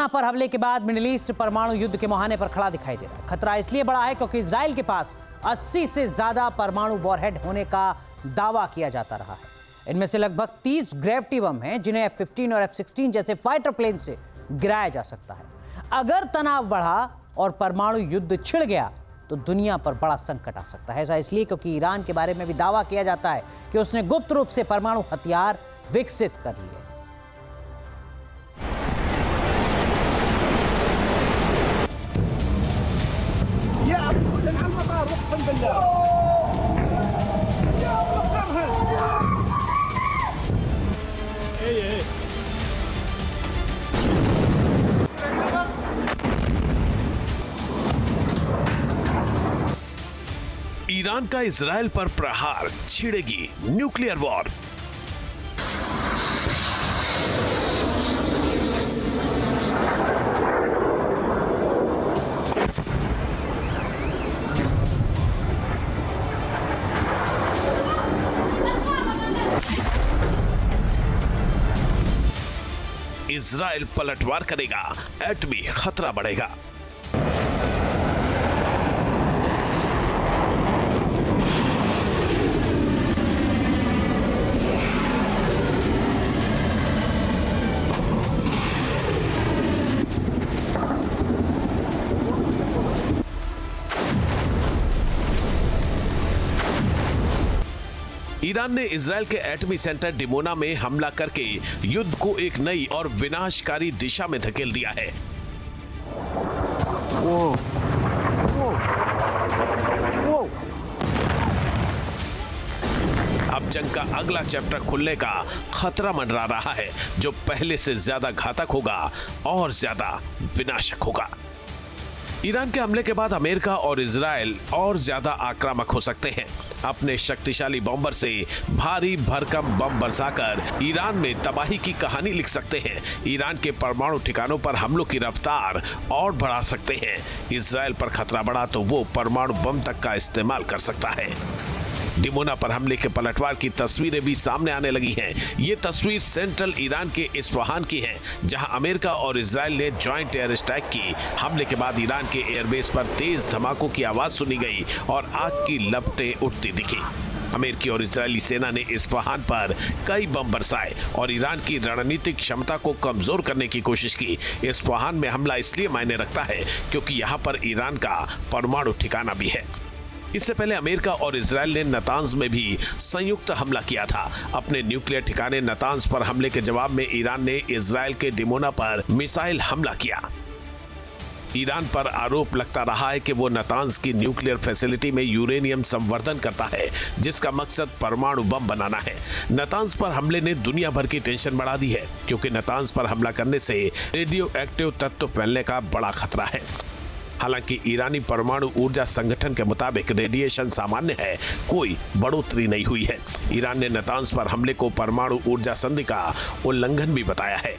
Dimona पर हमले के बाद मिडिल ईस्ट परमाणु युद्ध के मुहाने पर खड़ा दिखाई दे रहा है। खतरा इसलिए बढ़ा है क्योंकि इजराइल के पास 80 से ज्यादा परमाणु वॉरहेड होने का दावा किया जाता रहा है। इनमें से लगभग 30 ग्रेविटी बम हैं जिन्हें F-15 और F-16 जैसे फाइटर प्लेन से गिराया जा सकता है। अगर तनाव बढ़ा और परमाणु युद्ध छिड़ गया तो दुनिया पर बड़ा संकट आ सकता है। ऐसा इसलिए क्योंकि ईरान के बारे में भी दावा किया जाता है कि उसने गुप्त रूप से परमाणु हथियार विकसित कर लिए। ईरान का इजराइल पर प्रहार, छिड़ेगी न्यूक्लियर वॉर। इजराइल पलटवार करेगा, एटमी खतरा बढ़ेगा। ईरान ने इजराइल के एटमी सेंटर डिमोना में हमला करके युद्ध को एक नई और विनाशकारी दिशा में धकेल दिया है। अब जंग का अगला चैप्टर खुलने का खतरा मंडरा रहा है, जो पहले से ज्यादा घातक होगा और ज्यादा विनाशक होगा। ईरान के हमले के बाद अमेरिका और इजराइल और ज्यादा आक्रामक हो सकते हैं। अपने शक्तिशाली बॉम्बर से भारी भरकम बम बरसाकर ईरान में तबाही की कहानी लिख सकते हैं। ईरान के परमाणु ठिकानों पर हमलों की रफ्तार और बढ़ा सकते हैं। इजराइल पर खतरा बढ़ा तो वो परमाणु बम तक का इस्तेमाल कर सकता है। डिमोना पर हमले के पलटवार की तस्वीरें भी सामने आने लगी हैं। ये तस्वीर सेंट्रल ईरान के इस्फहान की है, जहां अमेरिका और इजराइल ने जॉइंट एयर स्ट्राइक की। हमले के बाद ईरान के एयरबेस पर तेज धमाकों की आवाज सुनी गई और आग की लपटें उठती दिखी। अमेरिकी और इजरायली सेना ने इस्फहान पर कई बम बरसाए और ईरान की रणनीतिक क्षमता को कमजोर करने की कोशिश की। इस्फहान में हमला इसलिए मायने रखता है क्योंकि यहाँ पर ईरान का परमाणु ठिकाना भी है। इससे पहले अमेरिका और इजराइल ने नतांज में भी संयुक्त हमला किया था। अपने न्यूक्लियर ठिकाने नतांज पर हमले के जवाब में ईरान ने इजराइल के डिमोना पर मिसाइल हमला किया। ईरान पर आरोप लगता रहा है कि वो नतांज की न्यूक्लियर फैसिलिटी में यूरेनियम संवर्धन करता है, जिसका मकसद परमाणु बम बनाना है। नतांज पर हमले ने दुनिया भर की टेंशन बढ़ा दी है, क्योंकि नतांज पर हमला करने से रेडियो एक्टिव तत्व फैलने का बड़ा खतरा है। हालांकि ईरानी परमाणु ऊर्जा संगठन के मुताबिक रेडिएशन सामान्य है, कोई बढ़ोतरी नहीं हुई है। ईरान ने नतांज पर हमले को परमाणु ऊर्जा संधि का उल्लंघन भी बताया है।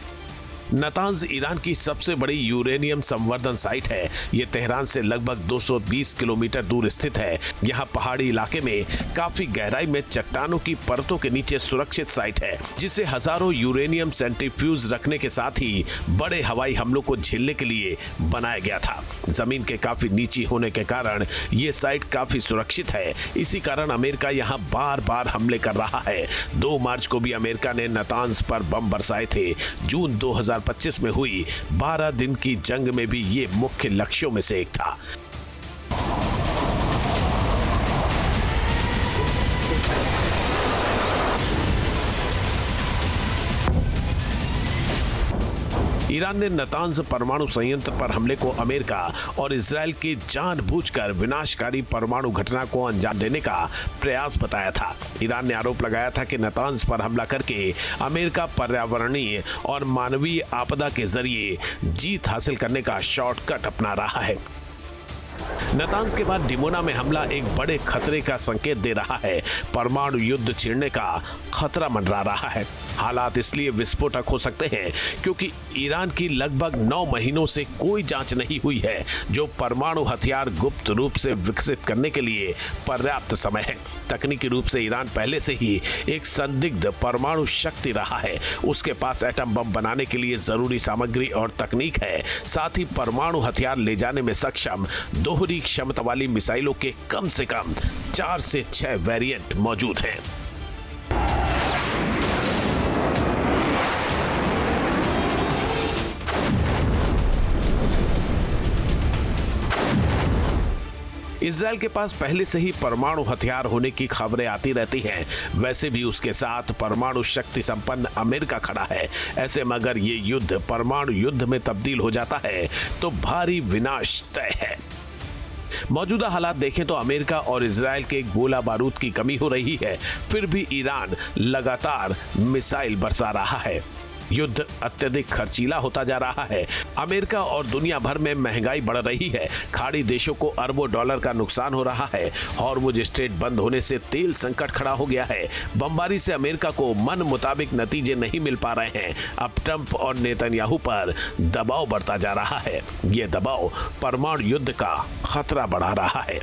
नतांज ईरान की सबसे बड़ी यूरेनियम संवर्धन साइट है। ये तेहरान से लगभग 220 किलोमीटर दूर स्थित है। यहाँ पहाड़ी इलाके में काफी गहराई में चट्टानों की परतों के नीचे सुरक्षित साइट है, जिसे हजारों यूरेनियम सेंट्रीफ्यूज रखने के साथ ही बड़े हवाई हमलों को झेलने के लिए बनाया गया था। जमीन के काफी नीची होने के कारण ये साइट काफी सुरक्षित है। इसी कारण अमेरिका यहाँ बार बार हमले कर रहा है। 2 मार्च को भी अमेरिका ने नतांज पर बम बरसाए थे। जून 2025 में हुई 12 दिन की जंग में भी ये मुख्य लक्ष्यों में से एक था। ईरान ने नतांज परमाणु संयंत्र पर हमले को अमेरिका और इजराइल की जानबूझकर विनाशकारी परमाणु घटना को अंजाम देने का प्रयास बताया था। ईरान ने आरोप लगाया था कि नतांज पर हमला करके अमेरिका पर्यावरणीय और मानवीय आपदा के जरिए जीत हासिल करने का शॉर्टकट अपना रहा है। नतांज के बाद डिमोना में हमला एक बड़े खतरे का संकेत दे रहा है। परमाणु युद्ध छिड़ने का खतरा मंडरा रहा है। हालात इसलिए विस्फोटक हो सकते हैं क्योंकि ईरान की लगभग 9 महीनों से कोई जांच नहीं हुई है, जो परमाणु हथियार गुप्त रूप से विकसित करने के लिए पर्याप्त समय है। तकनीकी रूप से ईरान पहले से ही एक संदिग्ध परमाणु शक्ति रहा है। उसके पास एटम बम बनाने के लिए जरूरी सामग्री और तकनीक है। साथ ही परमाणु हथियार ले जाने में सक्षम दोहरी क्षमता वाली मिसाइलों के कम से कम 4 से 6 वेरिएंट मौजूद हैं। इजराइल के पास पहले से ही परमाणु हथियार होने की खबरें आती रहती हैं। वैसे भी उसके साथ परमाणु शक्ति संपन्न अमेरिका खड़ा है। ऐसे में अगर ये युद्ध परमाणु युद्ध में तब्दील हो जाता है तो भारी विनाश तय है। मौजूदा हालात देखें तो अमेरिका और इजराइल के गोला बारूद की कमी हो रही है, फिर भी ईरान लगातार मिसाइल बरसा रहा है। युद्ध अत्यधिक खर्चीला होता जा रहा है। अमेरिका और दुनिया भर में महंगाई बढ़ रही है। खाड़ी देशों को अरबों डॉलर का नुकसान हो रहा है। हॉर्मुज स्ट्रेट बंद होने से तेल संकट खड़ा हो गया है। बमबारी से अमेरिका को मन मुताबिक नतीजे नहीं मिल पा रहे हैं। अब ट्रंप और नेतन्याहू पर दबाव बढ़ता जा रहा है। ये दबाव परमाणु युद्ध का खतरा बढ़ा रहा है।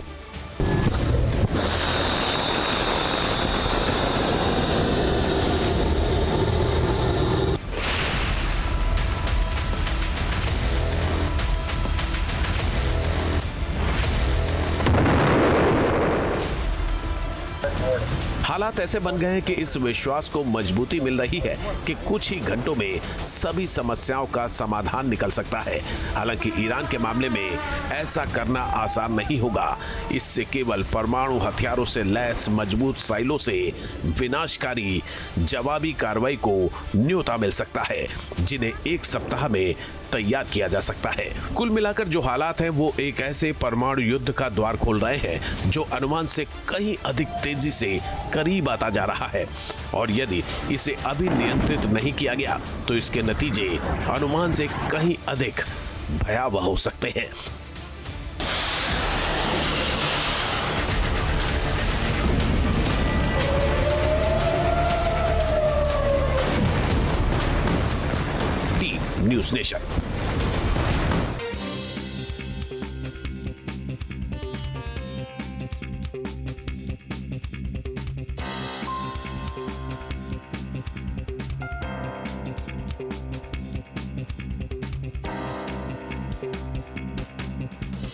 हालात ऐसे बन गए हैं कि इस विश्वास को मजबूती मिल रही है कि कुछ ही घंटों में सभी समस्याओं का समाधान निकल सकता है। हालांकि ईरान के मामले में ऐसा करना आसान नहीं होगा। इससे केवल परमाणु हथियारों से लैस मजबूत साइलों से विनाशकारी जवाबी कार्रवाई को न्योता मिल सकता है, जिन्हें एक सप्ताह में तैयार किया जा सकता है। कुल मिलाकर जो हालात हैं वो एक ऐसे परमाणु युद्ध का द्वार खोल रहे हैं जो अनुमान से कहीं अधिक तेजी से करीब आता जा रहा है, और यदि इसे अभी नियंत्रित नहीं किया गया तो इसके नतीजे अनुमान से कहीं अधिक भयावह हो सकते हैं। News nation.